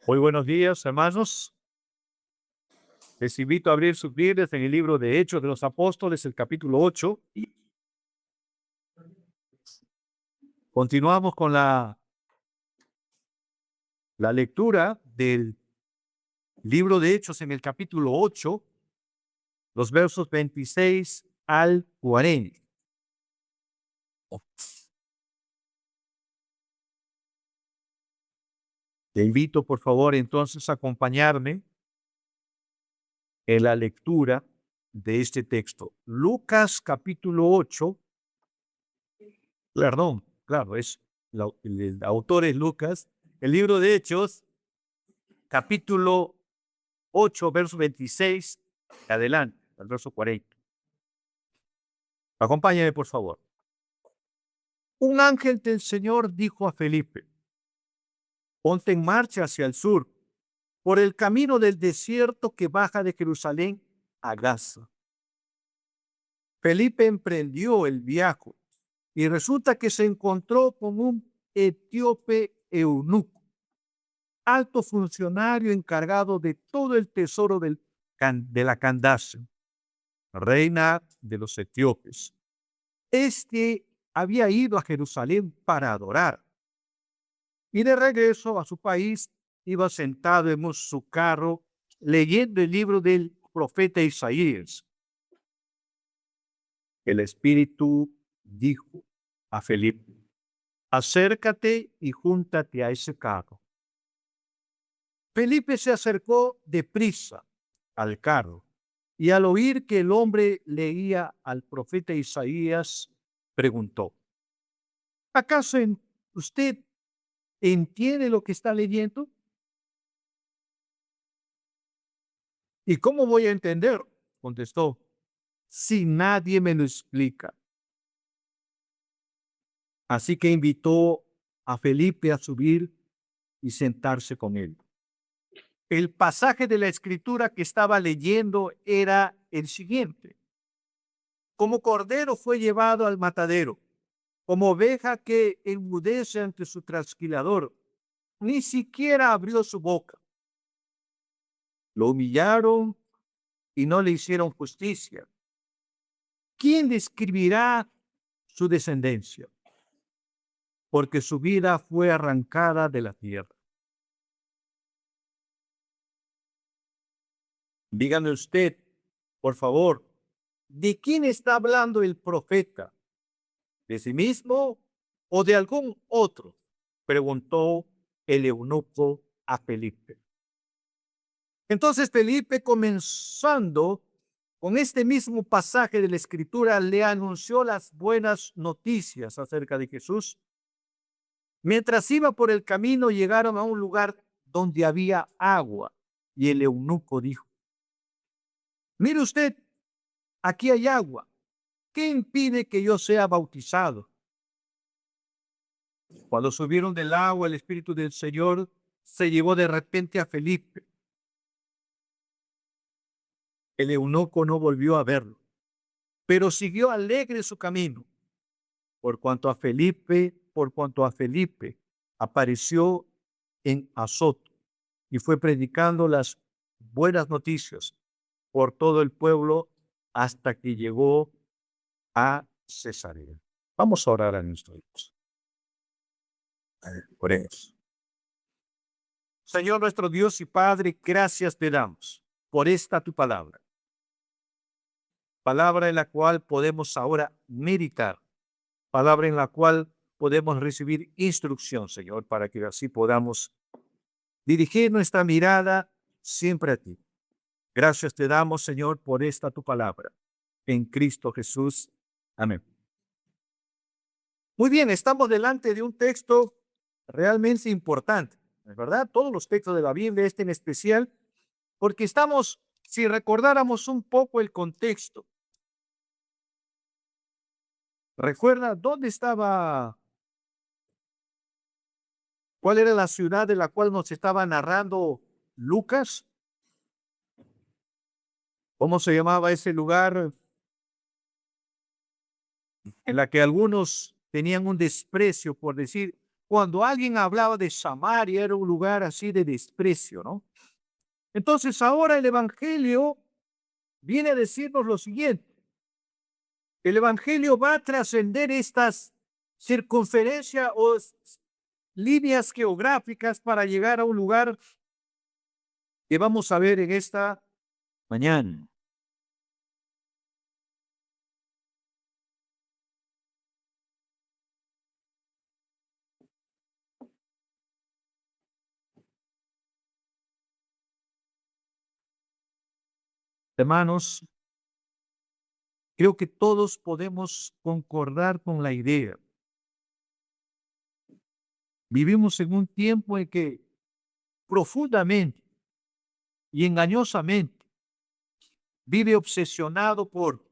Muy buenos días, hermanos. Les invito a abrir sus Biblias en el libro de Hechos de los Apóstoles, el capítulo 8. Y continuamos con la lectura del libro de Hechos en el capítulo 8, los versos 26 al 40. Te invito, por favor, entonces a acompañarme en la lectura de este texto. Lucas capítulo 8, perdón, claro, el autor es Lucas. El libro de Hechos, capítulo 8, verso 26, adelante, al verso 40. Acompáñame, por favor. Un ángel del Señor dijo a Felipe: ponte en marcha hacia el sur, por el camino del desierto que baja de Jerusalén a Gaza. Felipe emprendió el viaje y resulta que se encontró con un etíope eunuco, alto funcionario encargado de todo el tesoro de la Candace, reina de los etíopes. Este había ido a Jerusalén para adorar y de regreso a su país iba sentado en su carro leyendo el libro del profeta Isaías. El Espíritu dijo a Felipe: acércate y júntate a ese carro. Felipe se acercó deprisa al carro y al oír que el hombre leía al profeta Isaías, preguntó: ¿acaso usted entiende lo que está leyendo? ¿Y cómo voy a entender? Contestó, si nadie me lo explica. Así que invitó a Felipe a subir y sentarse con él. El pasaje de la escritura que estaba leyendo era el siguiente: como cordero fue llevado al matadero, como oveja que enmudece ante su trasquilador, ni siquiera abrió su boca. Lo humillaron y no le hicieron justicia. ¿Quién describirá su descendencia? Porque su vida fue arrancada de la tierra. Dígame usted, por favor, ¿de quién está hablando el profeta? ¿De sí mismo o de algún otro? Preguntó el eunuco a Felipe. Entonces Felipe, comenzando con este mismo pasaje de la Escritura, le anunció las buenas noticias acerca de Jesús. Mientras iba por el camino, llegaron a un lugar donde había agua, y el eunuco dijo: mire usted, aquí hay agua. ¿Qué impide que yo sea bautizado? Cuando subieron del agua, el Espíritu del Señor se llevó de repente a Felipe. El eunuco no volvió a verlo, pero siguió alegre su camino. Por cuanto a Felipe apareció en Azoto y fue predicando las buenas noticias por todo el pueblo hasta que llegó a Cesarea. Vamos a orar a nuestro Dios. Oremos. Señor nuestro Dios y Padre, gracias te damos por esta tu palabra. Palabra en la cual podemos ahora meditar. Palabra en la cual podemos recibir instrucción, Señor, para que así podamos dirigir nuestra mirada siempre a ti. Gracias te damos, Señor, por esta tu palabra. En Cristo Jesús. Amén. Muy bien, estamos delante de un texto realmente importante, ¿es verdad? Todos los textos de la Biblia, este en especial, porque estamos, si recordáramos un poco el contexto, ¿recuerda dónde estaba, cuál era la ciudad de la cual nos estaba narrando Lucas? ¿Cómo se llamaba ese lugar en la que algunos tenían un desprecio por decir, cuando alguien hablaba de Samaria, era un lugar así de desprecio, ¿no? Entonces ahora el Evangelio viene a decirnos lo siguiente. El Evangelio va a trascender estas circunferencias o líneas geográficas para llegar a un lugar que vamos a ver en esta mañana. Hermanos, creo que todos podemos concordar con la idea. Vivimos en un tiempo en que profundamente y engañosamente vive obsesionado por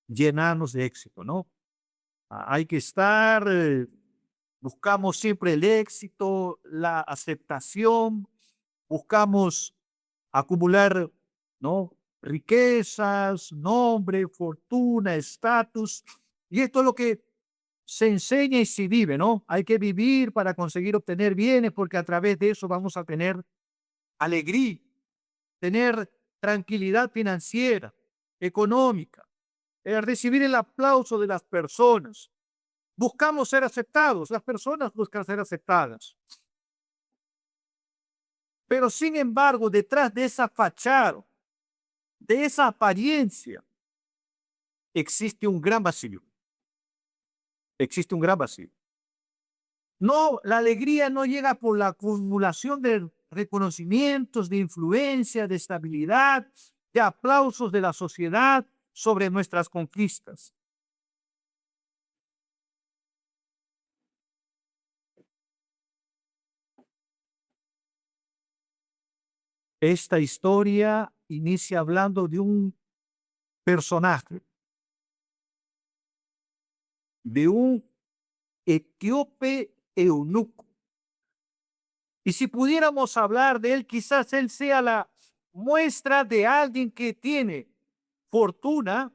llenarnos de éxito, ¿no? Hay que estar, buscamos siempre el éxito, la aceptación, buscamos acumular, ¿no? Riquezas, nombre, fortuna, estatus. Y esto es lo que se enseña y se vive, ¿no? Hay que vivir para conseguir obtener bienes porque a través de eso vamos a tener alegría, tener tranquilidad financiera, económica, recibir el aplauso de las personas. Buscamos ser aceptados, las personas buscan ser aceptadas. Pero sin embargo, detrás de esa fachada, de esa apariencia, existe un gran vacío. Existe un gran vacío. No, la alegría no llega por la acumulación de reconocimientos, de influencia, de estabilidad, de aplausos de la sociedad sobre nuestras conquistas. Esta historia inicia hablando de un personaje, de un etíope eunuco. Y si pudiéramos hablar de él, quizás él sea la muestra de alguien que tiene fortuna,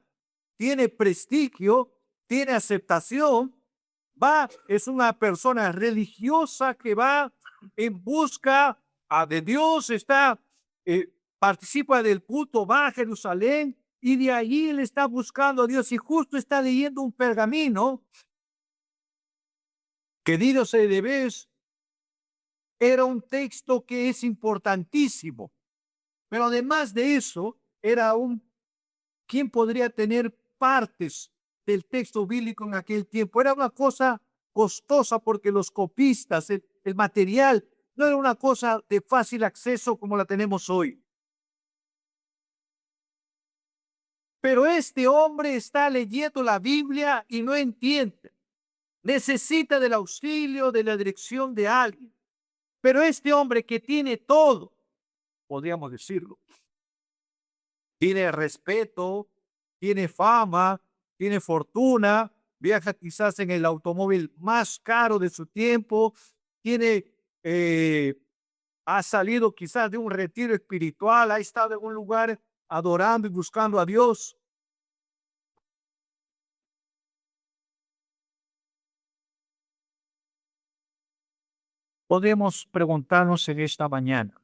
tiene prestigio, tiene aceptación, es una persona religiosa que va en busca de Dios, participa del culto, va a Jerusalén y de ahí él está buscando a Dios y justo está leyendo un pergamino que dicho se debes, era un texto que es importantísimo, pero además de eso, ¿quién podría tener partes del texto bíblico en aquel tiempo? Era una cosa costosa porque los copistas, el material, no era una cosa de fácil acceso como la tenemos hoy. Pero este hombre está leyendo la Biblia y no entiende. Necesita del auxilio, de la dirección de alguien. Pero este hombre que tiene todo, podríamos decirlo, tiene respeto, tiene fama, tiene fortuna, viaja quizás en el automóvil más caro de su tiempo, tiene, eh, ha salido quizás de un retiro espiritual, ha estado en un lugar adorando y buscando a Dios. Podemos preguntarnos en esta mañana,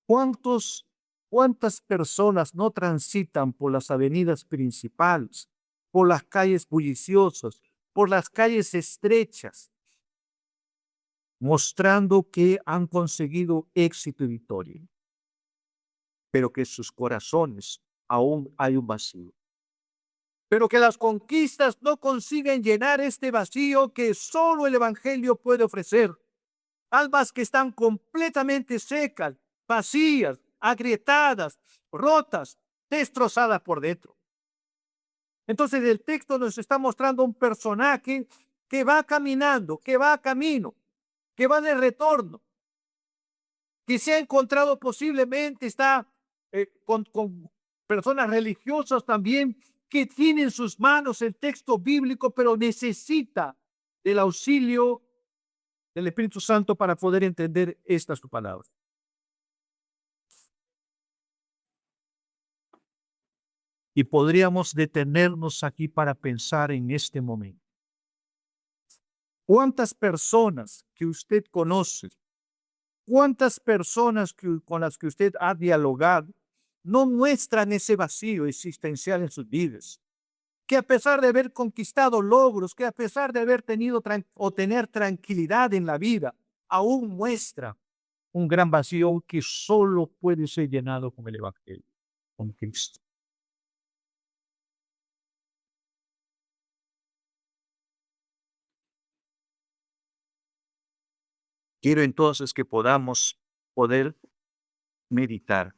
¿cuántos, ¿cuántas personas no transitan por las avenidas principales, por las calles bulliciosas, por las calles estrechas, mostrando que han conseguido éxito y victoria, pero que en sus corazones aún hay un vacío? Pero que las conquistas no consiguen llenar este vacío que solo el Evangelio puede ofrecer. Almas que están completamente secas, vacías, agrietadas, rotas, destrozadas por dentro. Entonces el texto nos está mostrando un personaje que va caminando, que va a camino, que va de retorno, que se ha encontrado posiblemente, está con personas religiosas también, que tienen en sus manos el texto bíblico, pero necesita del auxilio del Espíritu Santo para poder entender esta su palabra. Y podríamos detenernos aquí para pensar en este momento. ¿Cuántas personas que usted conoce, cuántas personas con las que usted ha dialogado no muestran ese vacío existencial en sus vidas? Que a pesar de haber conquistado logros, que a pesar de haber tenido o tener tranquilidad en la vida, aún muestra un gran vacío que solo puede ser llenado con el Evangelio, con Cristo. Quiero entonces que podamos poder meditar.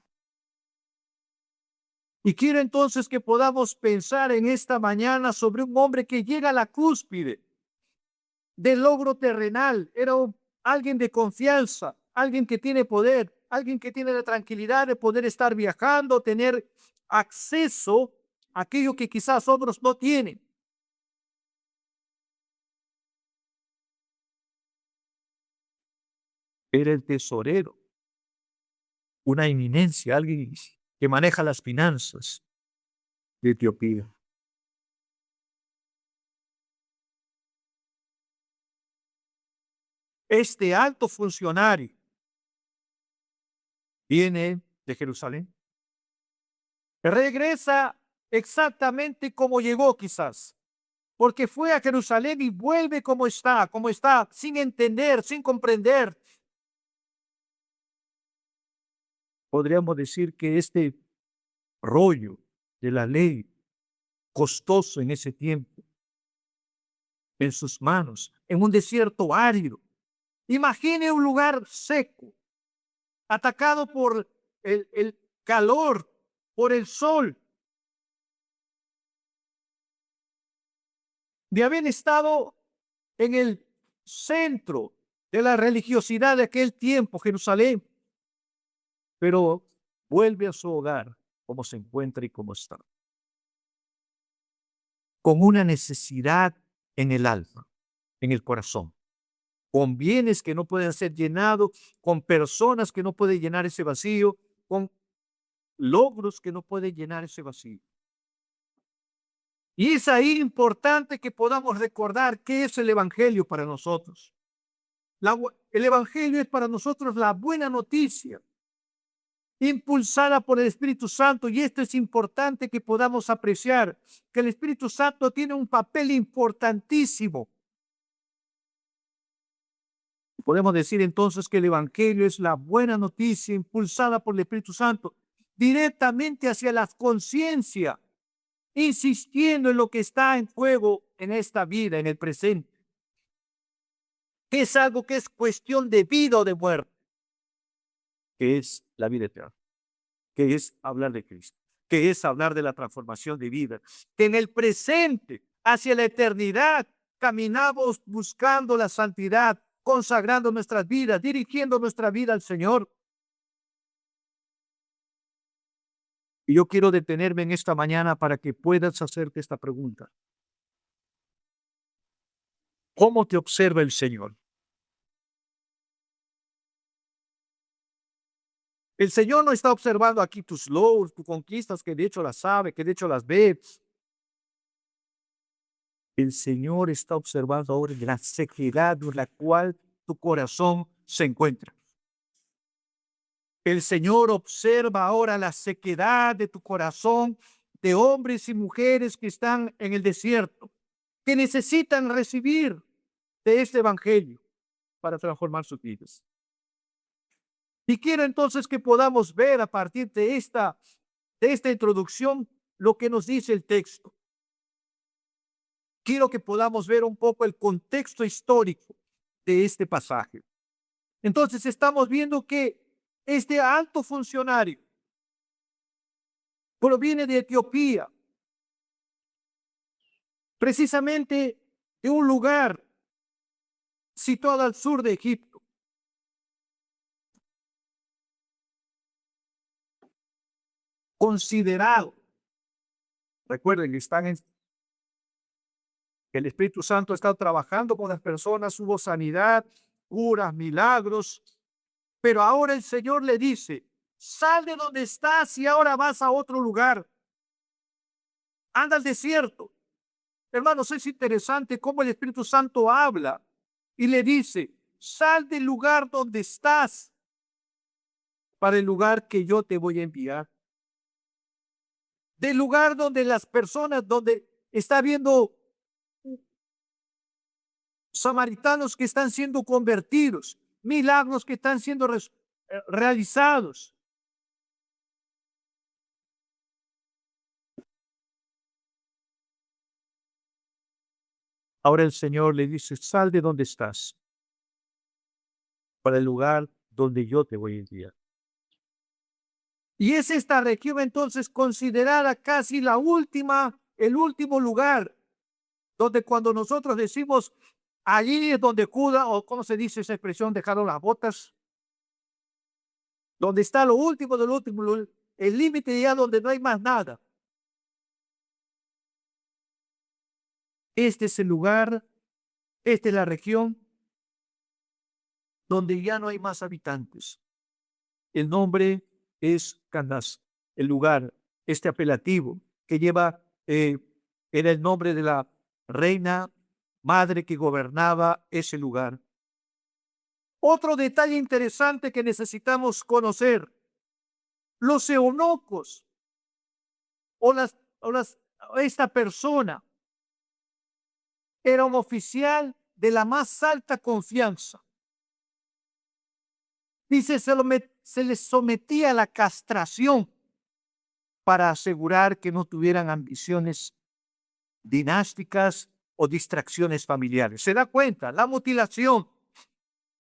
Y quiero entonces que podamos pensar en esta mañana sobre un hombre que llega a la cúspide del logro terrenal. Era alguien de confianza, alguien que tiene poder, alguien que tiene la tranquilidad de poder estar viajando, tener acceso a aquello que quizás otros no tienen. Era el tesorero, una eminencia, alguien que maneja las finanzas de Etiopía. Este alto funcionario viene de Jerusalén. Regresa exactamente como llegó quizás, porque fue a Jerusalén y vuelve como está, sin entender, sin comprender. Podríamos decir que este rollo de la ley, costoso en ese tiempo, en sus manos, en un desierto árido. Imagine un lugar seco, atacado por el calor, por el sol, de haber estado en el centro de la religiosidad de aquel tiempo, Jerusalén, pero vuelve a su hogar como se encuentra y como está, con una necesidad en el alma, en el corazón, con bienes que no pueden ser llenados, con personas que no pueden llenar ese vacío, con logros que no pueden llenar ese vacío. Y es ahí importante que podamos recordar qué es el Evangelio para nosotros. El Evangelio es para nosotros la buena noticia impulsada por el Espíritu Santo, y esto es importante que podamos apreciar, que el Espíritu Santo tiene un papel importantísimo. Podemos decir entonces que el Evangelio es la buena noticia impulsada por el Espíritu Santo directamente hacia la conciencia, insistiendo en lo que está en juego en esta vida, en el presente, que es algo que es cuestión de vida o de muerte, que es la vida eterna, que es hablar de Cristo, que es hablar de la transformación de vida, que en el presente, hacia la eternidad, caminamos buscando la santidad, consagrando nuestras vidas, dirigiendo nuestra vida al Señor. Y yo quiero detenerme en esta mañana para que puedas hacerte esta pregunta. ¿Cómo te observa el Señor? El Señor no está observando aquí tus logros, tus conquistas, que de hecho las sabe, que de hecho las ve. El Señor está observando ahora la sequedad en la cual tu corazón se encuentra. El Señor observa ahora la sequedad de tu corazón, de hombres y mujeres que están en el desierto, que necesitan recibir de este evangelio para transformar sus vidas. Y quiero entonces que podamos ver a partir de esta introducción lo que nos dice el texto. Quiero que podamos ver un poco el contexto histórico de este pasaje. Entonces estamos viendo que este alto funcionario proviene de Etiopía, precisamente de un lugar situado al sur de Egipto. Considerado, recuerden que el Espíritu Santo está trabajando con las personas, hubo sanidad, curas, milagros, pero ahora el Señor le dice, sal de donde estás y ahora vas a otro lugar. anda al desierto. Hermanos, es interesante cómo el Espíritu Santo habla y le dice, sal del lugar donde estás para el lugar que yo te voy a enviar. Del lugar donde las personas, donde está viendo samaritanos que están siendo convertidos, milagros que están siendo realizados. Ahora el Señor le dice, sal de donde estás para el lugar donde yo te voy a enviar. Y es esta región entonces considerada casi la última, el último lugar, donde cuando nosotros decimos, allí es donde Judas, o cómo se dice esa expresión, dejaron las botas, donde está lo último del último, el límite ya donde no hay más nada. Este es el lugar, esta es la región donde ya no hay más habitantes. El nombre es Canás, el lugar, este apelativo que lleva, era el nombre de la reina madre que gobernaba ese lugar. Otro detalle interesante que necesitamos conocer, los eunucos o esta persona era un oficial de la más alta confianza. Dice, se les sometía a la castración para asegurar que no tuvieran ambiciones dinásticas o distracciones familiares. ¿Se da cuenta? La mutilación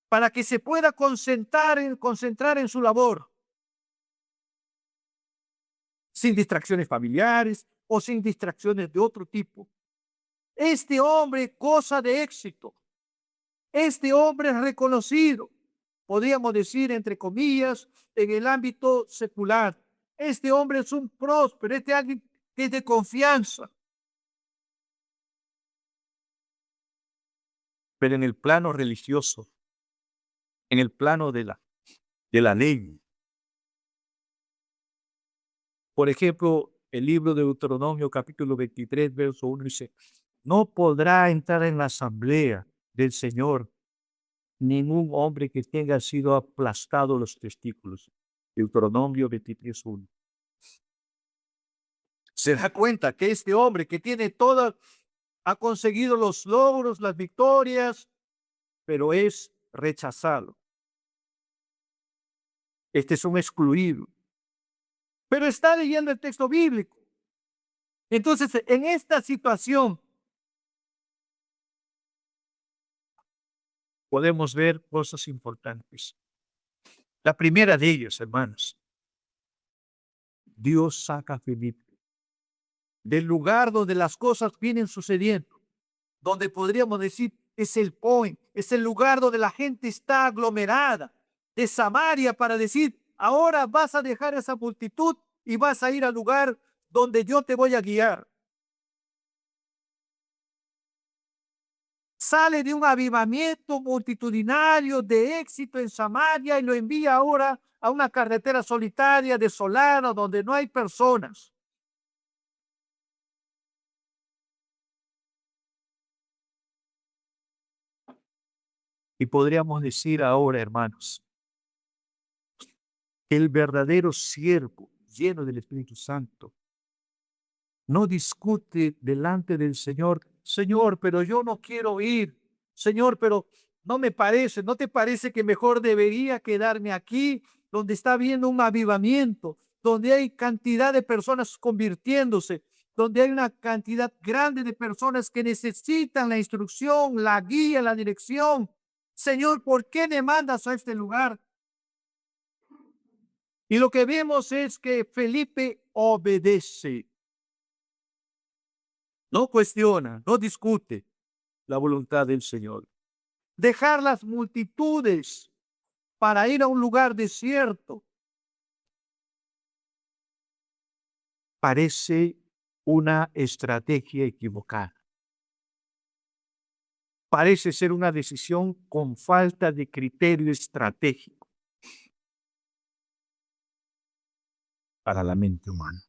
para que se pueda concentrar en su labor, sin distracciones familiares o sin distracciones de otro tipo. Este hombre goza de éxito. Este hombre es reconocido, podríamos decir, entre comillas, en el ámbito secular. Este hombre es un próspero, este alguien que es de confianza. Pero en el plano religioso, en el plano de la ley, por ejemplo, el libro de Deuteronomio, capítulo 23, verso 1 dice, no podrá entrar en la asamblea del Señor ningún hombre que tenga sido aplastado los testículos. Deuteronomio 23, 1. Se da cuenta que este hombre que tiene toda, ha conseguido los logros, las victorias, pero es rechazado. Este es un excluido. Pero está leyendo el texto bíblico. Entonces, en esta situación, podemos ver cosas importantes. La primera de ellas, hermanos, Dios saca a Felipe del lugar donde las cosas vienen sucediendo, donde podríamos decir es el point, es el lugar donde la gente está aglomerada, de Samaria, para decir, ahora vas a dejar esa multitud y vas a ir al lugar donde yo te voy a guiar. Sale de un avivamiento multitudinario de éxito en Samaria y lo envía ahora a una carretera solitaria, desolada, donde no hay personas. Y podríamos decir ahora, hermanos, que el verdadero siervo lleno del Espíritu Santo no discute delante del Señor, Señor, pero yo no quiero ir, Señor, pero no me parece, ¿no te parece que mejor debería quedarme aquí, donde está habiendo un avivamiento, donde hay cantidad de personas convirtiéndose, donde hay una cantidad grande de personas que necesitan la instrucción, la guía, la dirección? Señor, ¿por qué me mandas a este lugar? Y lo que vemos es que Felipe obedece. No cuestiona, no discute la voluntad del Señor. Dejar las multitudes para ir a un lugar desierto parece una estrategia equivocada. Parece ser una decisión con falta de criterio estratégico para la mente humana.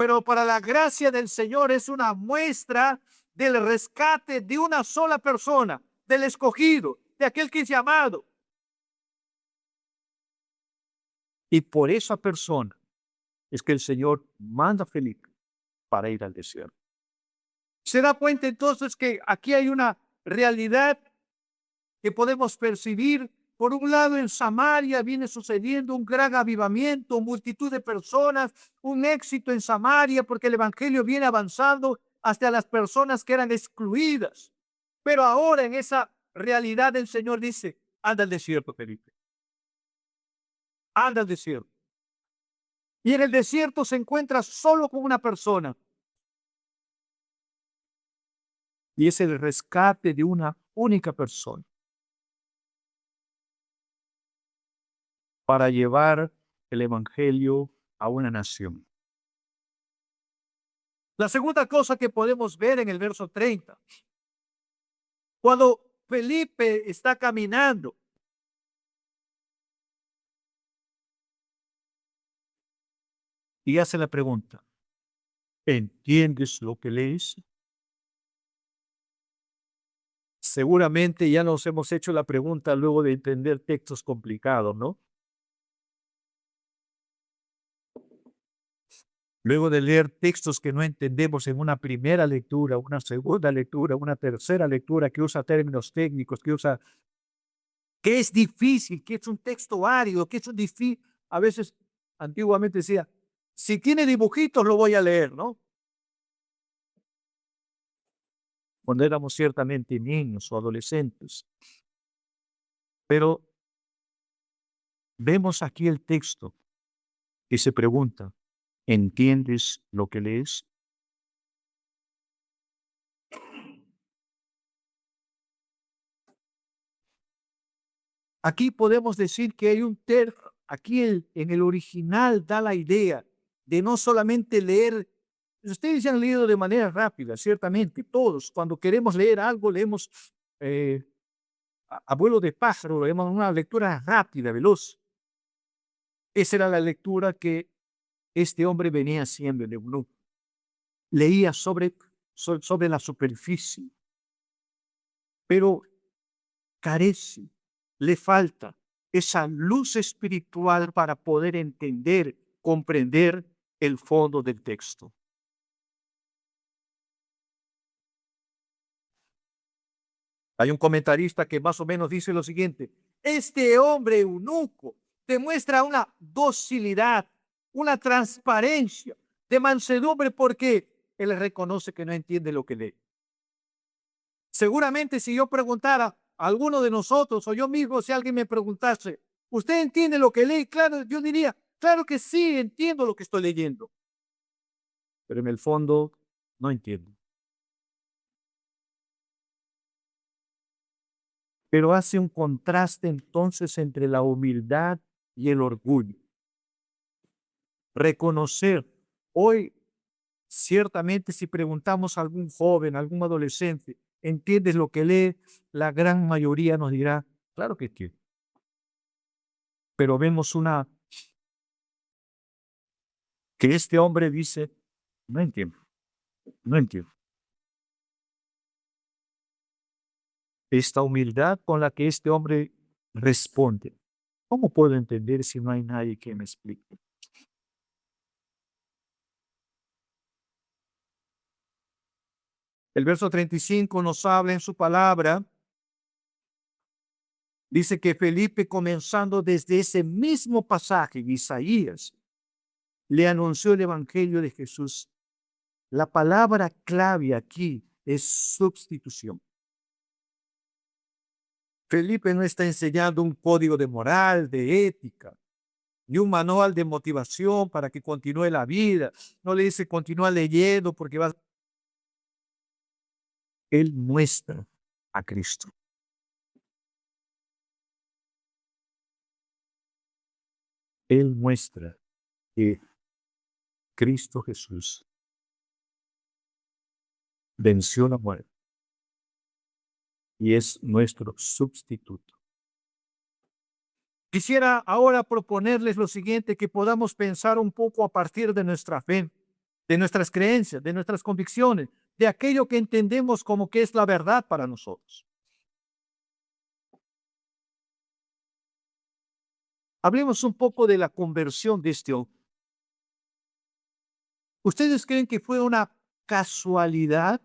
pero para la gracia del Señor es una muestra del rescate de una sola persona, del escogido, de aquel que es llamado. Y por esa persona es que el Señor manda a Felipe para ir al desierto. Se da cuenta entonces que aquí hay una realidad que podemos percibir. Por un lado, en Samaria viene sucediendo un gran avivamiento, multitud de personas, un éxito en Samaria porque el evangelio viene avanzando hasta las personas que eran excluidas. Pero ahora en esa realidad el Señor dice, anda al desierto, Felipe, anda al desierto. Y en el desierto se encuentra solo con una persona. Y es el rescate de una única persona para llevar el evangelio a una nación. La segunda cosa que podemos ver en el verso 30, cuando Felipe está caminando y hace la pregunta, ¿entiendes lo que lees? Seguramente ya nos hemos hecho la pregunta luego de entender textos complicados, ¿no? Luego de leer textos que no entendemos en una primera lectura, una segunda lectura, una tercera lectura, que usa términos técnicos, que es difícil, que es un texto árido, que es un difícil. A veces, antiguamente decía, si tiene dibujitos lo voy a leer, ¿no? Cuando éramos ciertamente niños o adolescentes. Pero vemos aquí el texto que se pregunta, ¿entiendes lo que lees? Aquí podemos decir que hay un aquí en el original da la idea de no solamente leer. Ustedes ya han leído de manera rápida, ciertamente, todos, cuando queremos leer algo, leemos eh, a vuelo de pájaro, leemos una lectura rápida, veloz. Esa era la lectura que este hombre venía haciendo, el eunuco. Leía sobre la superficie, pero carece, le falta esa luz espiritual para poder entender, comprender el fondo del texto. Hay un comentarista que más o menos dice lo siguiente: este hombre eunuco demuestra una docilidad, una transparencia de mansedumbre porque él reconoce que no entiende lo que lee. Seguramente si yo preguntara a alguno de nosotros o yo mismo, si alguien me preguntase, ¿usted entiende lo que lee? Claro, yo diría, claro que sí, entiendo lo que estoy leyendo. Pero en el fondo no entiendo. Pero hace un contraste entonces entre la humildad y el orgullo. Reconocer, hoy ciertamente si preguntamos a algún joven, a algún adolescente, ¿entiendes lo que lee? La gran mayoría nos dirá, claro que entiendo. Pero vemos que este hombre dice, no entiendo, no entiendo. Esta humildad con la que este hombre responde, ¿cómo puedo entender si no hay nadie que me explique? El verso 35 nos habla en su palabra, dice que Felipe, comenzando desde ese mismo pasaje en Isaías, le anunció el evangelio de Jesús. La palabra clave aquí es sustitución. Felipe no está enseñando un código de moral, de ética, ni un manual de motivación para que continúe la vida. No le dice continúa leyendo porque va. Él muestra a Cristo. Él muestra que Cristo Jesús venció la muerte y es nuestro sustituto. Quisiera ahora proponerles lo siguiente, que podamos pensar un poco a partir de nuestra fe, de nuestras creencias, de nuestras convicciones, de aquello que entendemos como que es la verdad para nosotros. Hablemos un poco de la conversión de este hombre. ¿Ustedes creen que fue una casualidad?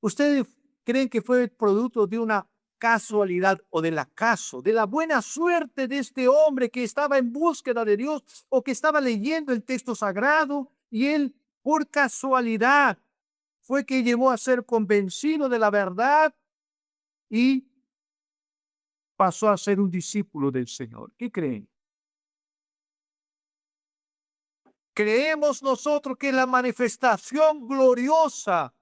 ¿Ustedes creen que fue el producto de una casualidad o del acaso, de la buena suerte de este hombre que estaba en búsqueda de Dios o que estaba leyendo el texto sagrado y él por casualidad fue que llegó a ser convencido de la verdad y pasó a ser un discípulo del Señor? ¿Qué creen? Creemos nosotros que la manifestación gloriosa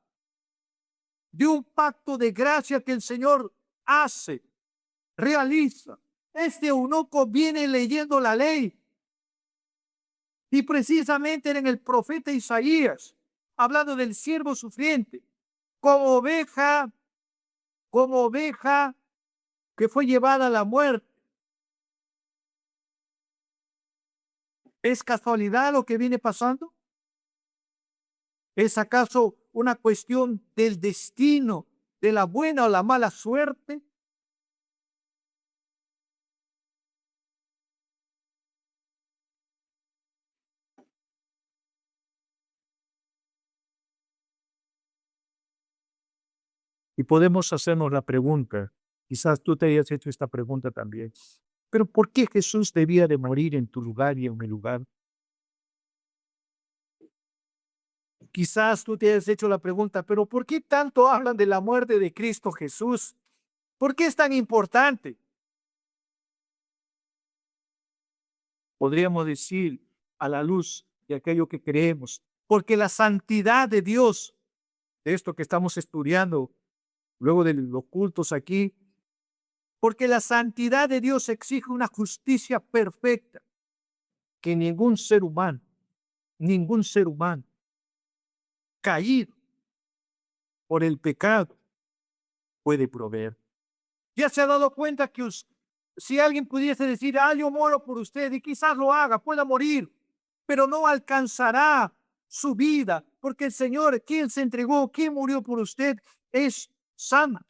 de un pacto de gracia que el Señor hace, realiza. Este eunuco viene leyendo la ley y precisamente era en el profeta Isaías, hablando del siervo sufriente, como oveja que fue llevada a la muerte. ¿Es casualidad lo que viene pasando? ¿Es acaso una cuestión del destino, de la buena o la mala suerte? Y podemos hacernos la pregunta, quizás tú te hayas hecho esta pregunta también, pero ¿por qué Jesús debía de morir en tu lugar y en mi lugar? Quizás tú te hayas hecho la pregunta, pero ¿por qué tanto hablan de la muerte de Cristo Jesús? ¿Por qué es tan importante? Podríamos decir a la luz de aquello que creemos, porque la santidad de Dios, de esto que estamos estudiando luego de los cultos aquí, porque la santidad de Dios exige una justicia perfecta que ningún ser humano caído por el pecado puede proveer. Ya se ha dado cuenta que si alguien pudiese decir, yo muero por usted, y quizás lo haga, pueda morir, pero no alcanzará su vida, porque el Señor, quien se entregó, quien murió por usted, es sana.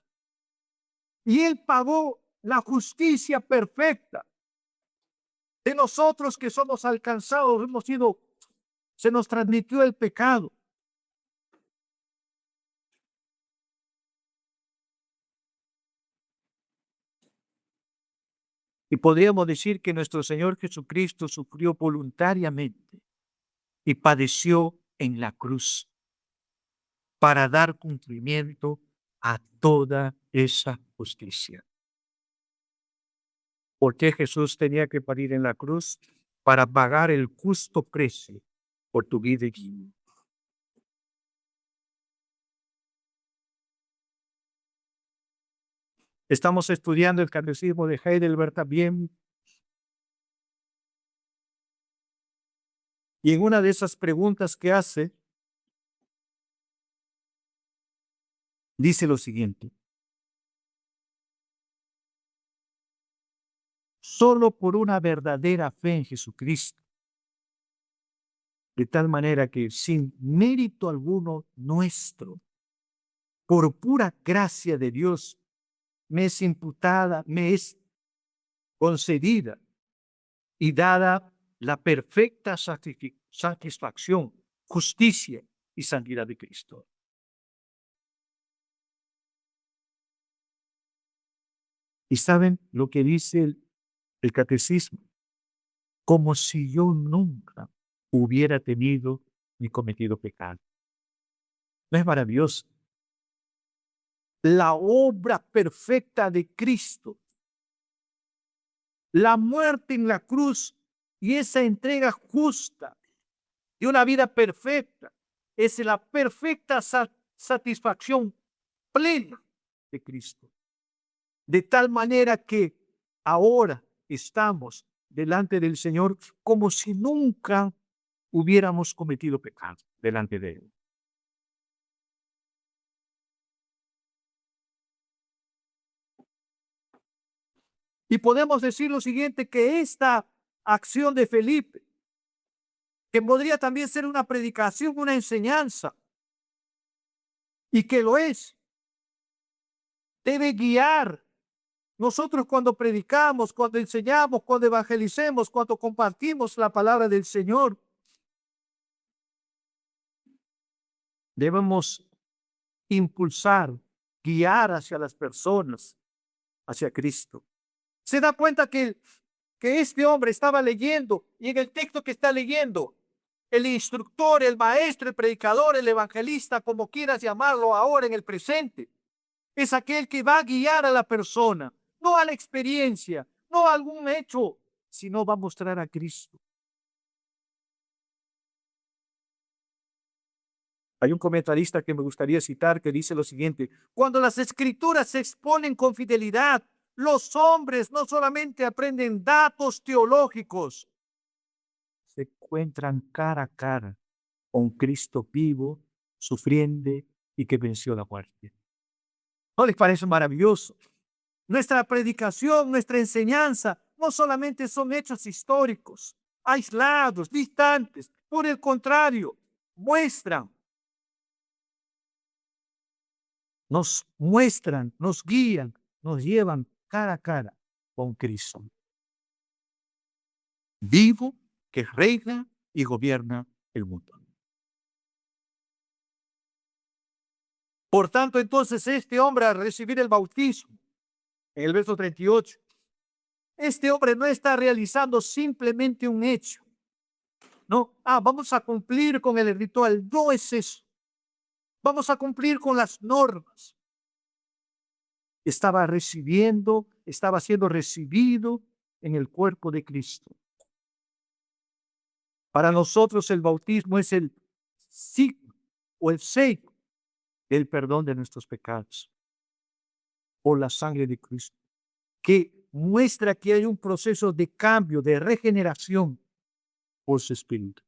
Y Él pagó la justicia perfecta de nosotros que somos alcanzados, se nos transmitió el pecado. Y podríamos decir que nuestro Señor Jesucristo sufrió voluntariamente y padeció en la cruz para dar cumplimiento a toda esa justicia. ¿Por qué Jesús tenía que parir en la cruz? Para pagar el justo precio por tu vida y mía. Estamos estudiando el catecismo de Heidelberg también. Y en una de esas preguntas que hace, dice lo siguiente: solo por una verdadera fe en Jesucristo, de tal manera que sin mérito alguno nuestro, por pura gracia de Dios, me es imputada, me es concedida y dada la perfecta satisfacción, justicia y santidad de Cristo. ¿Y saben lo que dice el catecismo? Como si yo nunca hubiera tenido ni cometido pecado. ¿No es maravilloso? La obra perfecta de Cristo, la muerte en la cruz y esa entrega justa de una vida perfecta, es la perfecta satisfacción plena de Cristo. De tal manera que ahora estamos delante del Señor como si nunca hubiéramos cometido pecado delante de Él. Y podemos decir lo siguiente, que esta acción de Felipe que podría también ser una predicación, una enseñanza, y que lo es. Debe guiar. Nosotros cuando predicamos, cuando enseñamos, cuando evangelicemos, cuando compartimos la palabra del Señor, debemos impulsar, guiar hacia las personas, hacia Cristo. Se da cuenta que este hombre estaba leyendo y en el texto que está leyendo, el instructor, el maestro, el predicador, el evangelista, como quieras llamarlo ahora en el presente, es aquel que va a guiar a la persona, no a la experiencia, no a algún hecho, sino va a mostrar a Cristo. Hay un comentarista que me gustaría citar que dice lo siguiente: cuando las escrituras se exponen con fidelidad, los hombres no solamente aprenden datos teológicos, se encuentran cara a cara con Cristo vivo, sufriendo y que venció la muerte. ¿No les parece maravilloso? Nuestra predicación, nuestra enseñanza, no solamente son hechos históricos, aislados, distantes. Por el contrario, muestran, nos guían, nos llevan cara a cara con Cristo, vivo, que reina y gobierna el mundo. Por tanto, entonces, este hombre al recibir el bautismo, en el verso 38, este hombre no está realizando simplemente un hecho. No, vamos a cumplir con el ritual. No es eso. Vamos a cumplir con las normas. Estaba siendo recibido en el cuerpo de Cristo. Para nosotros el bautismo es el signo o el sello del perdón de nuestros pecados por la sangre de Cristo, que muestra que hay un proceso de cambio, de regeneración por su Espíritu.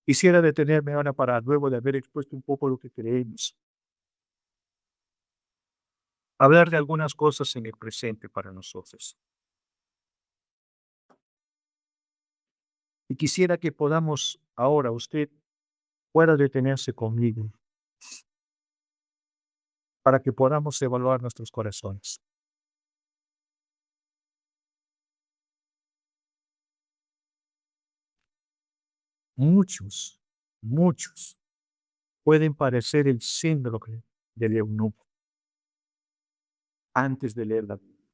Quisiera detenerme ahora para, luego de haber expuesto un poco lo que creemos, hablar de algunas cosas en el presente para nosotros. Y quisiera que podamos ahora, usted pueda detenerse conmigo para que podamos evaluar nuestros corazones. Muchos, muchos pueden parecer el síndrome del eunuco antes de leer la Biblia.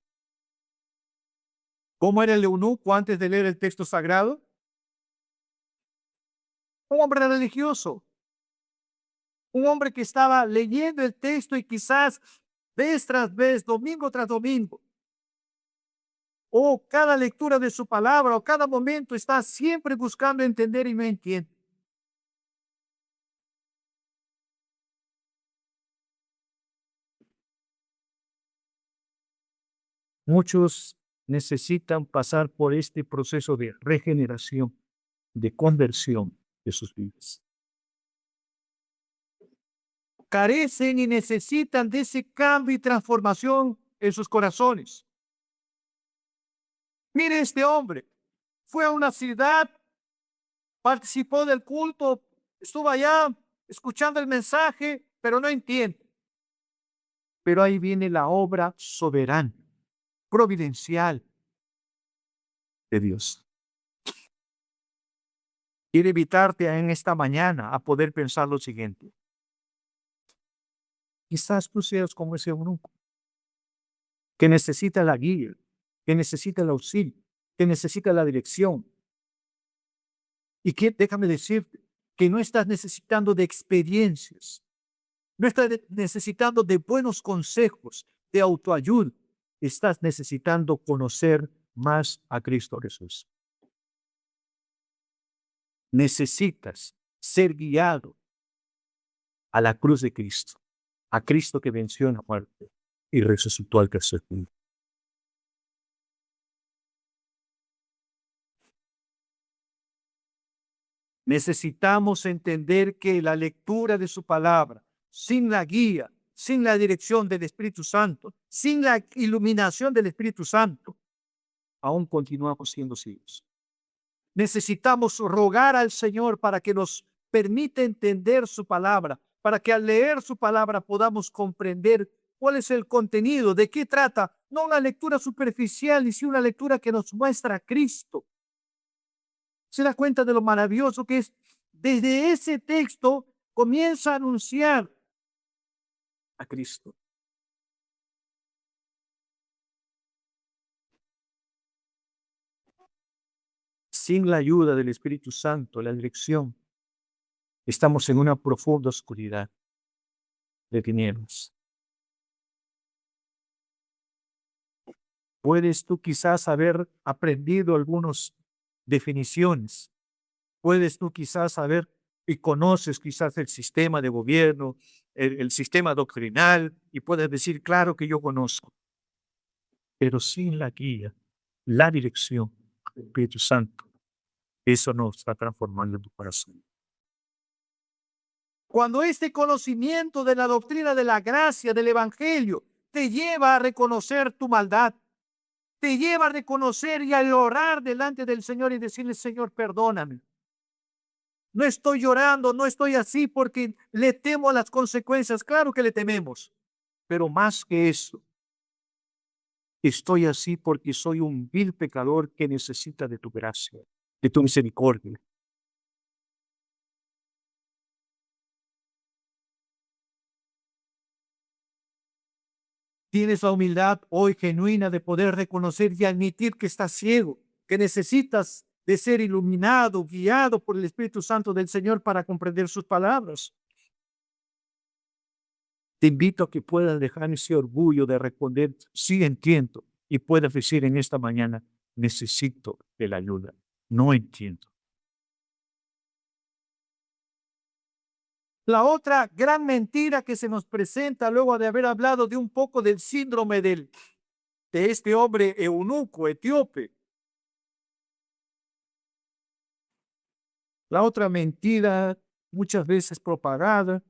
¿Cómo era el eunuco antes de leer el texto sagrado? Un hombre religioso, un hombre que estaba leyendo el texto y quizás vez tras vez, domingo tras domingo, o cada lectura de su palabra, o cada momento está siempre buscando entender y no entiende. Muchos necesitan pasar por este proceso de regeneración, de conversión de sus vidas. Carecen y necesitan de ese cambio y transformación en sus corazones. Mire, este hombre fue a una ciudad, participó del culto, estuvo allá escuchando el mensaje, pero no entiende. Pero ahí viene la obra soberana, providencial de Dios. Quiero invitarte en esta mañana a poder pensar lo siguiente. Quizás tú seas como ese eunuco que necesita la guía, que necesita el auxilio, que necesita la dirección. Y que déjame decirte que no estás necesitando de experiencias, no estás necesitando de buenos consejos, de autoayuda. Estás necesitando conocer más a Cristo Jesús. Necesitas ser guiado a la cruz de Cristo, a Cristo que venció en la muerte y resucitó al tercer día. Necesitamos entender que la lectura de su palabra, sin la guía, sin la dirección del Espíritu Santo, sin la iluminación del Espíritu Santo, aún continuamos siendo ciegos. Necesitamos rogar al Señor para que nos permita entender su palabra, para que al leer su palabra podamos comprender cuál es el contenido, de qué trata, no una lectura superficial, sino una lectura que nos muestra a Cristo. Se da cuenta de lo maravilloso que es. Desde ese texto comienza a anunciar a Cristo. Sin la ayuda del Espíritu Santo, la dirección, estamos en una profunda oscuridad de tinieblas. Puedes tú quizás haber aprendido algunas definiciones. Puedes tú quizás saber y conoces quizás el sistema de gobierno, el sistema doctrinal, y puedes decir, claro que yo conozco. Pero sin la guía, la dirección del Espíritu Santo, eso no está transformando tu corazón. Cuando este conocimiento de la doctrina de la gracia del Evangelio te lleva a reconocer tu maldad, te lleva a reconocer y a orar delante del Señor y decirle, Señor, perdóname. No estoy llorando, no estoy así porque le temo a las consecuencias. Claro que le tememos, pero más que eso, estoy así porque soy un vil pecador que necesita de tu gracia, de tu misericordia. Tienes la humildad hoy genuina de poder reconocer y admitir que estás ciego, que necesitas de ser iluminado, guiado por el Espíritu Santo del Señor para comprender sus palabras. Te invito a que puedas dejar ese orgullo de responder, sí entiendo, y puedas decir en esta mañana, necesito de la ayuda, no entiendo. La otra gran mentira que se nos presenta luego de haber hablado de un poco del síndrome de este hombre eunuco etíope. La otra mentira, muchas veces propagada,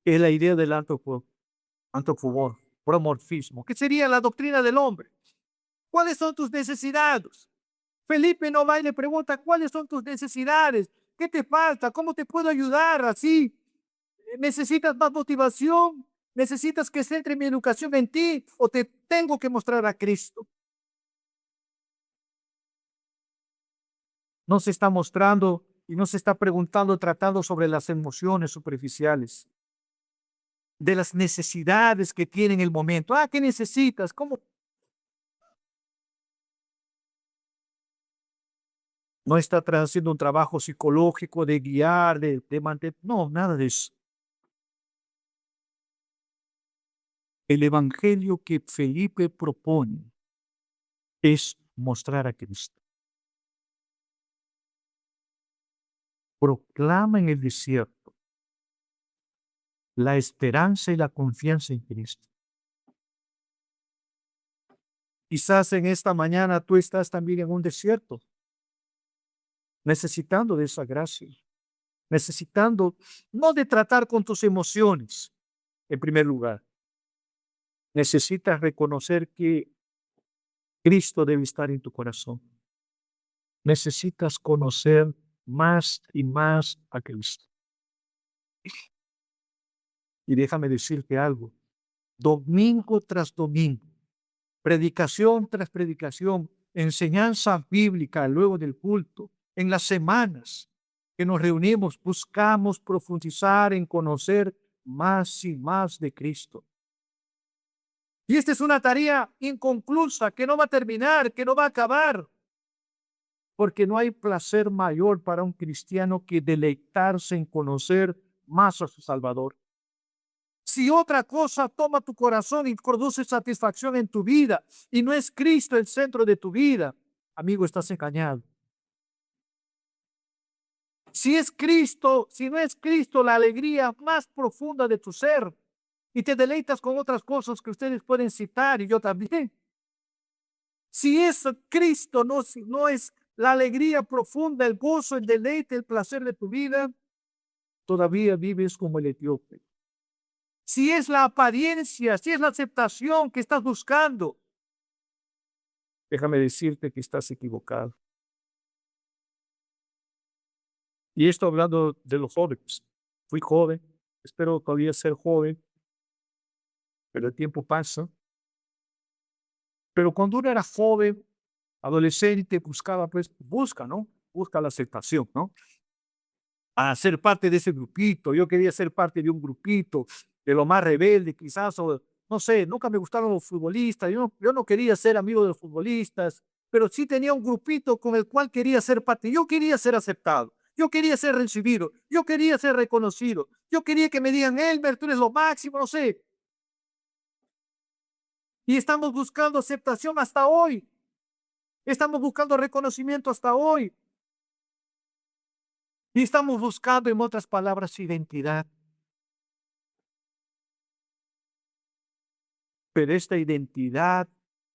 es la idea del antropomorfismo, que sería la doctrina del hombre. ¿Cuáles son tus necesidades? Felipe no va y le pregunta, ¿cuáles son tus necesidades? ¿Qué te falta? ¿Cómo te puedo ayudar? Así, ¿necesitas más motivación? ¿Necesitas que centre mi educación en ti? ¿O te tengo que mostrar a Cristo? No se está mostrando y no se está preguntando, tratando sobre las emociones superficiales, de las necesidades que tiene en el momento. ¿Qué necesitas? ¿Cómo? No está haciendo un trabajo psicológico de guiar, de mantener. No, nada de eso. El evangelio que Felipe propone es mostrar a Cristo. Proclama en el desierto la esperanza y la confianza en Cristo. Quizás en esta mañana tú estás también en un desierto, necesitando de esa gracia, necesitando no de tratar con tus emociones, en primer lugar. Necesitas reconocer que Cristo debe estar en tu corazón. Necesitas conocer más y más a Cristo. Y déjame decirte algo, domingo tras domingo, predicación tras predicación, enseñanza bíblica luego del culto, en las semanas que nos reunimos, buscamos profundizar en conocer más y más de Cristo. Y esta es una tarea inconclusa que no va a terminar, que no va a acabar, porque no hay placer mayor para un cristiano que deleitarse en conocer más a su Salvador. Si otra cosa toma tu corazón y produce satisfacción en tu vida y no es Cristo el centro de tu vida, amigo, estás engañado. Si es Cristo, si no es Cristo la alegría más profunda de tu ser y te deleitas con otras cosas que ustedes pueden citar y yo también. Si es Cristo, no es la alegría profunda, el gozo, el deleite, el placer de tu vida, todavía vives como el etíope. Si es la apariencia, si es la aceptación que estás buscando, déjame decirte que estás equivocado. Y esto hablando de los jóvenes. Fui joven, espero todavía ser joven, pero el tiempo pasa. Pero cuando uno era joven, adolescente, buscaba, pues, busca, ¿no? Busca la aceptación, ¿no? A ser parte de ese grupito. Yo quería ser parte de un grupito, de lo más rebelde, quizás, o no sé, nunca me gustaron los futbolistas. Yo no quería ser amigo de los futbolistas, pero sí tenía un grupito con el cual quería ser parte. Yo quería ser aceptado. Yo quería ser recibido. Yo quería ser reconocido. Yo quería que me digan, Elmer, tú eres lo máximo, no sé. Y estamos buscando aceptación hasta hoy. Estamos buscando reconocimiento hasta hoy. Y estamos buscando, en otras palabras, identidad. Pero esta identidad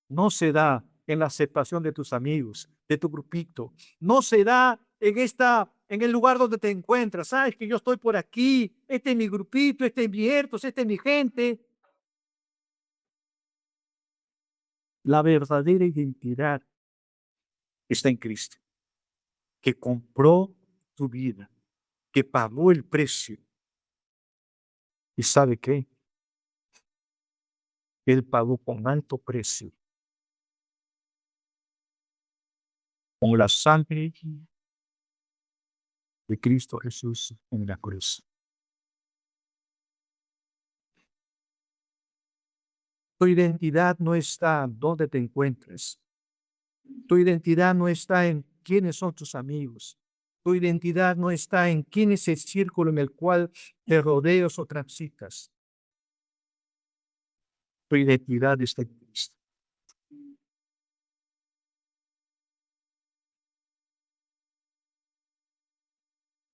no se da en la aceptación de tus amigos, de tu grupito. No se da en el lugar donde te encuentras. Sabes que yo estoy por aquí, este es mi grupito, este es mi hertos, esta es mi gente. La verdadera identidad está en Cristo, que compró tu vida, que pagó el precio. ¿Y sabe qué? Él pagó con alto precio, con la sangre de Cristo Jesús en la cruz. Tu identidad no está donde te encuentres. Tu identidad no está en quiénes son tus amigos. Tu identidad no está en quién es el círculo en el cual te rodeas o transitas. Tu identidad está en Cristo.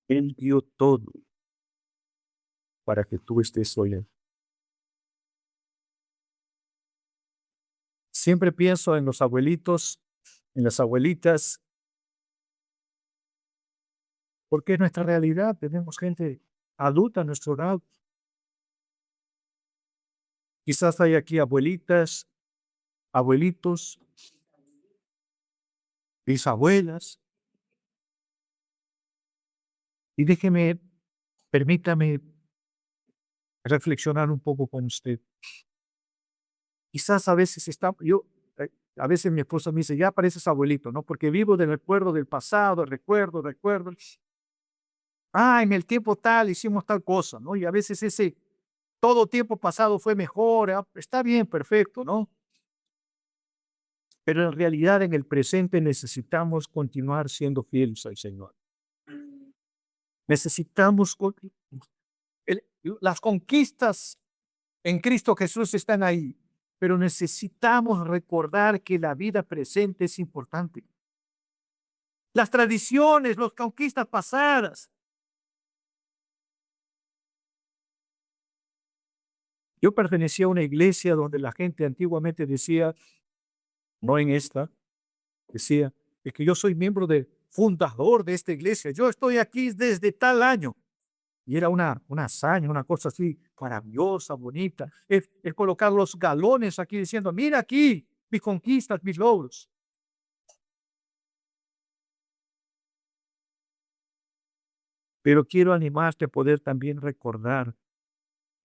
Él dio todo para que tú estés hoy. Siempre pienso en los abuelitos, en las abuelitas, porque es nuestra realidad. Tenemos gente adulta a nuestro lado. Quizás hay aquí abuelitas, abuelitos, bisabuelas. Y permítame reflexionar un poco con usted. Quizás a veces a veces mi esposa me dice, ya pareces abuelito, ¿no? Porque vivo del recuerdo del pasado, recuerdo. Ah, en el tiempo tal hicimos tal cosa, ¿no? Y a veces todo tiempo pasado fue mejor, está bien, perfecto, ¿no? Pero en realidad en el presente necesitamos continuar siendo fieles al Señor. Necesitamos, las conquistas en Cristo Jesús están ahí, pero necesitamos recordar que la vida presente es importante. Las tradiciones, las conquistas pasadas. Yo pertenecía a una iglesia donde la gente antiguamente decía, no en esta, decía, es que yo soy miembro fundador de esta iglesia, yo estoy aquí desde tal año. Y era una hazaña, una cosa así maravillosa, bonita. Es colocar los galones aquí diciendo, mira aquí mis conquistas, mis logros. Pero quiero animarte a poder también recordar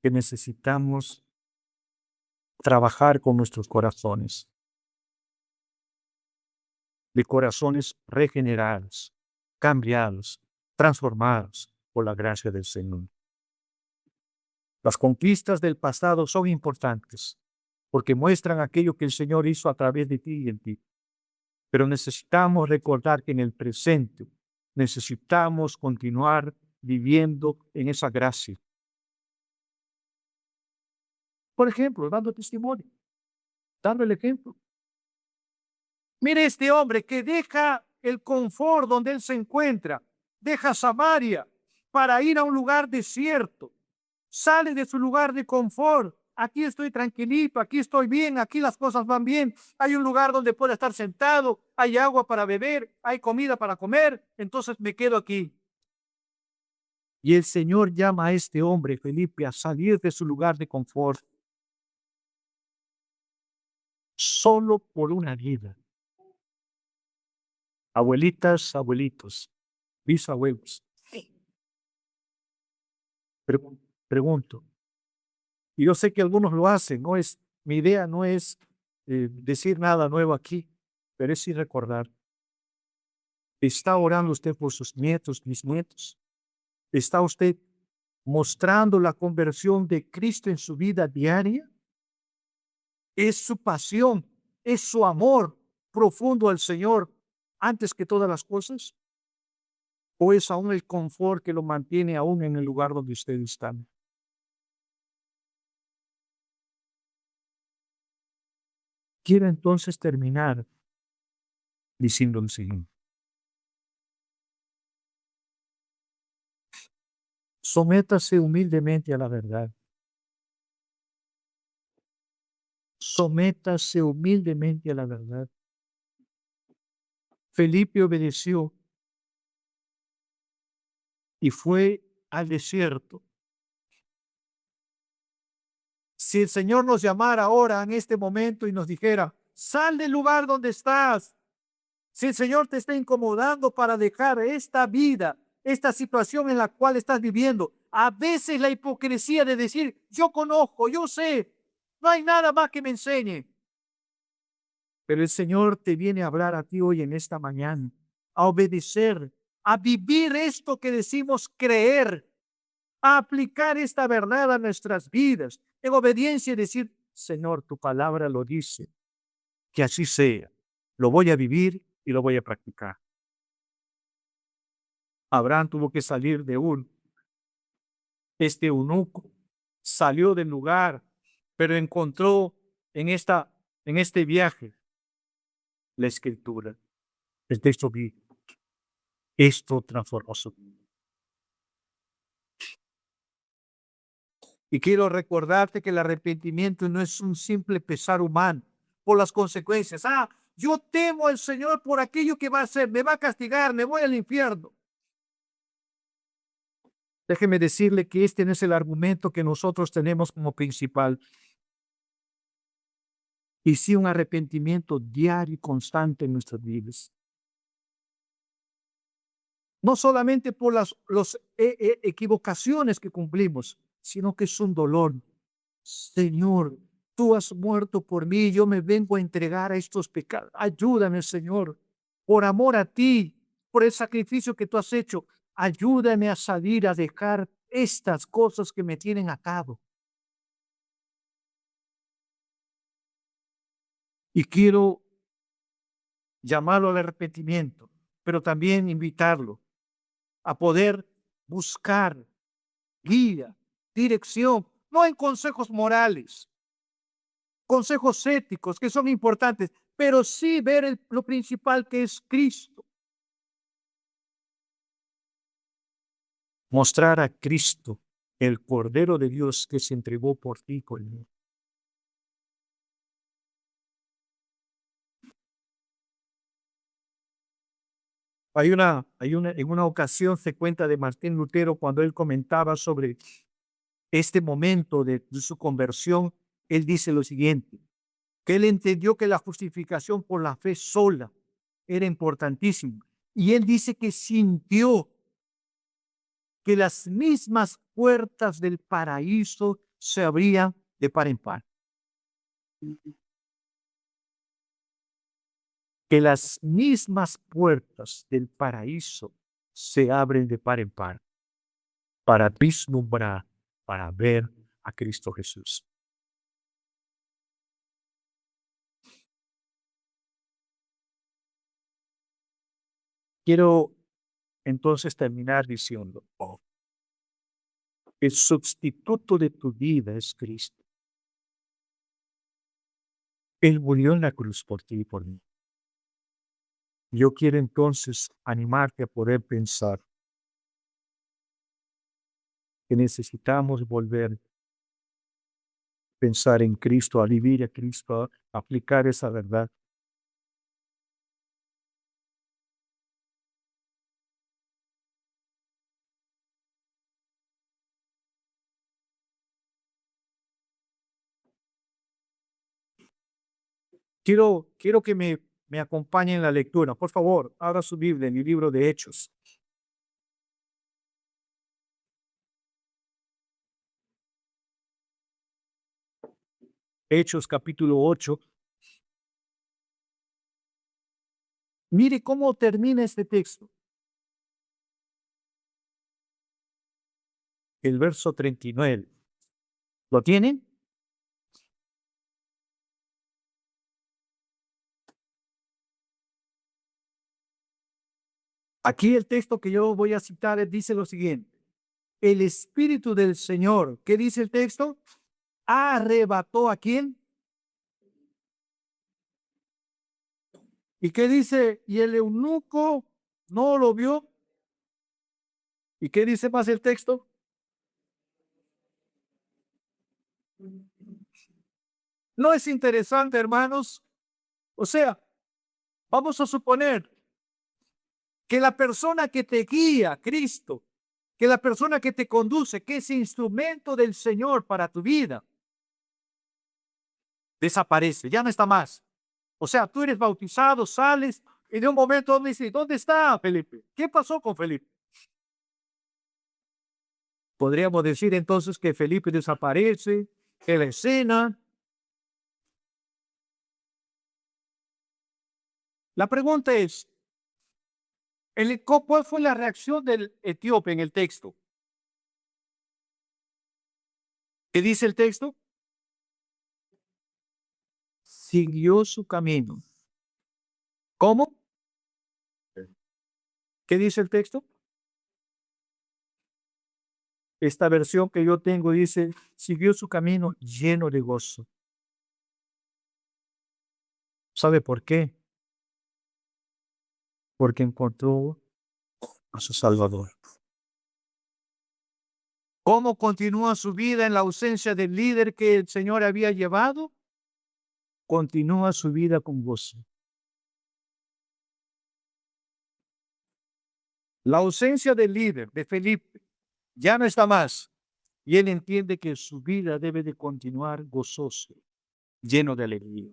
que necesitamos trabajar con nuestros corazones, de corazones regenerados, cambiados, transformados por la gracia del Señor. Las conquistas del pasado son importantes porque muestran aquello que el Señor hizo a través de ti y en ti. Pero necesitamos recordar que en el presente necesitamos continuar viviendo en esa gracia. Por ejemplo, dando testimonio, dando el ejemplo. Mire este hombre que deja el confort donde él se encuentra, deja Samaria para ir a un lugar desierto, sale de su lugar de confort. Aquí estoy tranquilito, aquí estoy bien, aquí las cosas van bien. Hay un lugar donde puedo estar sentado, hay agua para beber, hay comida para comer, entonces me quedo aquí. Y el Señor llama a este hombre, Felipe, a salir de su lugar de confort solo por una vida. Abuelitas, abuelitos, bisabuelos. Pregun- Pregunto, y yo sé que algunos lo hacen, mi idea no es decir nada nuevo aquí, pero es sí recordar. ¿Está orando usted por sus nietos, bisnietos? ¿Está usted mostrando la conversión de Cristo en su vida diaria? ¿Es su pasión, es su amor profundo al Señor antes que todas las cosas? ¿O es aún el confort que lo mantiene aún en el lugar donde usted está? Quiero entonces terminar diciendo lo siguiente. Sométase humildemente a la verdad. Sométase humildemente a la verdad. Felipe obedeció y fue al desierto. Si el Señor nos llamara ahora en este momento y nos dijera, sal del lugar donde estás, si el Señor te está incomodando para dejar esta vida, esta situación en la cual estás viviendo, a veces la hipocresía de decir, yo conozco, yo sé, no hay nada más que me enseñe. Pero el Señor te viene a hablar a ti hoy en esta mañana, a obedecer, a vivir esto que decimos creer, a aplicar esta verdad a nuestras vidas, en obediencia y decir, Señor, tu palabra lo dice, que así sea. Lo voy a vivir y lo voy a practicar. Abraham tuvo que salir de este eunuco, salió del lugar, pero encontró en este viaje la escritura, el texto bíblico. Esto transformó su vida. Y quiero recordarte que el arrepentimiento no es un simple pesar humano por las consecuencias. Yo temo al Señor por aquello que va a hacer, me va a castigar, me voy al infierno. Déjeme decirle que este no es el argumento que nosotros tenemos como principal, y sí un arrepentimiento diario y constante en nuestras vidas. No solamente por las equivocaciones que cumplimos, sino que es un dolor. Señor, tú has muerto por mí, yo me vengo a entregar a estos pecados. Ayúdame, Señor, por amor a ti, por el sacrificio que tú has hecho. Ayúdame a salir, a dejar estas cosas que me tienen atado. Y quiero llamarlo al arrepentimiento, pero también invitarlo a poder buscar guía, dirección, no en consejos morales, consejos éticos que son importantes, pero sí ver lo principal que es Cristo. Mostrar a Cristo, el Cordero de Dios que se entregó por ti y por mí. En una ocasión se cuenta de Martín Lutero cuando él comentaba sobre este momento de su conversión, él dice lo siguiente, que él entendió que la justificación por la fe sola era importantísima. Y él dice que sintió que las mismas puertas del paraíso se abrían de par en par. Que las mismas puertas del paraíso se abren de par en par para vislumbrar, para ver a Cristo Jesús. Quiero entonces terminar diciendo, el sustituto de tu vida es Cristo. Él murió en la cruz por ti y por mí. Yo quiero entonces animarte a poder pensar que necesitamos volver a pensar en Cristo, a vivir a Cristo, a aplicar esa verdad. Quiero que me acompañen en la lectura. Por favor, abra su Biblia en el libro de Hechos. Hechos capítulo 8. Mire cómo termina este texto. El verso 39. ¿Lo tienen? Aquí el texto que yo voy a citar dice lo siguiente. El Espíritu del Señor, ¿qué dice el texto? Arrebató a quién. ¿Y qué dice? Y el eunuco no lo vio. ¿Y qué dice más el texto? ¿No es interesante, hermanos? O sea, vamos a suponer que la persona que te guía, Cristo, que la persona que te conduce, que es instrumento del Señor para tu vida, desaparece, ya no está más. O sea, tú eres bautizado, sales y de un momento me dice, ¿dónde está Felipe? ¿Qué pasó con Felipe? Podríamos decir entonces que Felipe desaparece de la escena. La pregunta es, ¿cuál fue la reacción del etíope en el texto? ¿Qué dice el texto? Siguió su camino. ¿Cómo? ¿Qué dice el texto? Esta versión que yo tengo dice, siguió su camino lleno de gozo. ¿Sabe por qué? Porque encontró a su Salvador. ¿Cómo continúa su vida en la ausencia del líder que el Señor había llevado? Continúa su vida con gozo. La ausencia del líder, de Felipe, ya no está más. Y él entiende que su vida debe de continuar gozoso, lleno de alegría.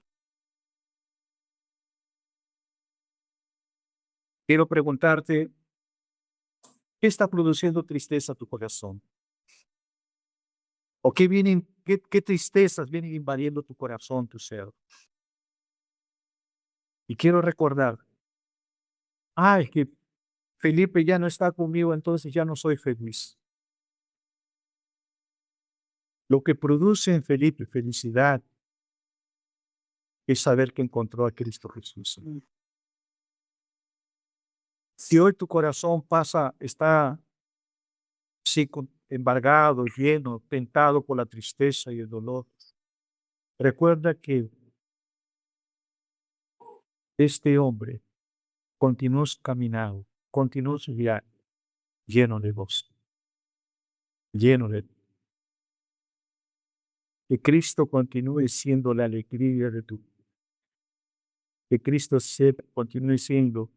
Quiero preguntarte, ¿qué está produciendo tristeza a tu corazón? ¿O qué tristezas vienen invadiendo tu corazón, tu ser? Y quiero recordar, es que Felipe ya no está conmigo, entonces ya no soy feliz. Lo que produce en Felipe felicidad es saber que encontró a Cristo Jesús. Si hoy tu corazón está sí, embargado, lleno, tentado por la tristeza y el dolor, recuerda que este hombre continuó su caminado, continuó su viaje lleno de gozo, lleno de que Cristo continúe siendo la alegría de tu vida, que Cristo continúe siendo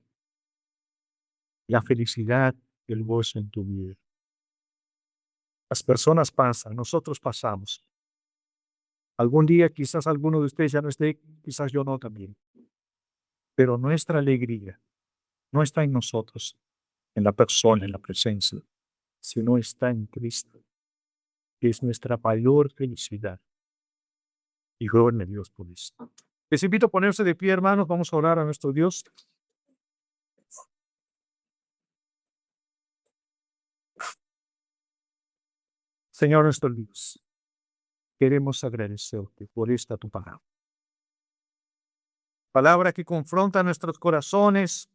la felicidad y el gozo en tu vida. Las personas pasan, nosotros pasamos. Algún día quizás alguno de ustedes ya no esté, quizás yo no también. Pero nuestra alegría no está en nosotros, en la persona, en la presencia, sino está en Cristo, que es nuestra mayor felicidad. Y gloria a Dios por eso. Les invito a ponerse de pie, hermanos. Vamos a orar a nuestro Dios. Señor nuestro Dios, queremos agradecerte por esta tu palabra. Palabra que confronta nuestros corazones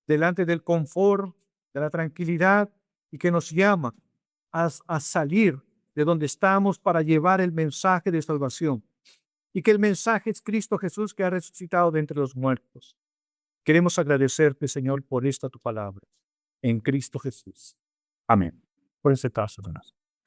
delante del confort, de la tranquilidad y que nos llama a salir de donde estamos para llevar el mensaje de salvación. Y que el mensaje es Cristo Jesús que ha resucitado de entre los muertos. Queremos agradecerte, Señor, por esta tu palabra. En Cristo Jesús. Amén. Por ese caso, hermanos.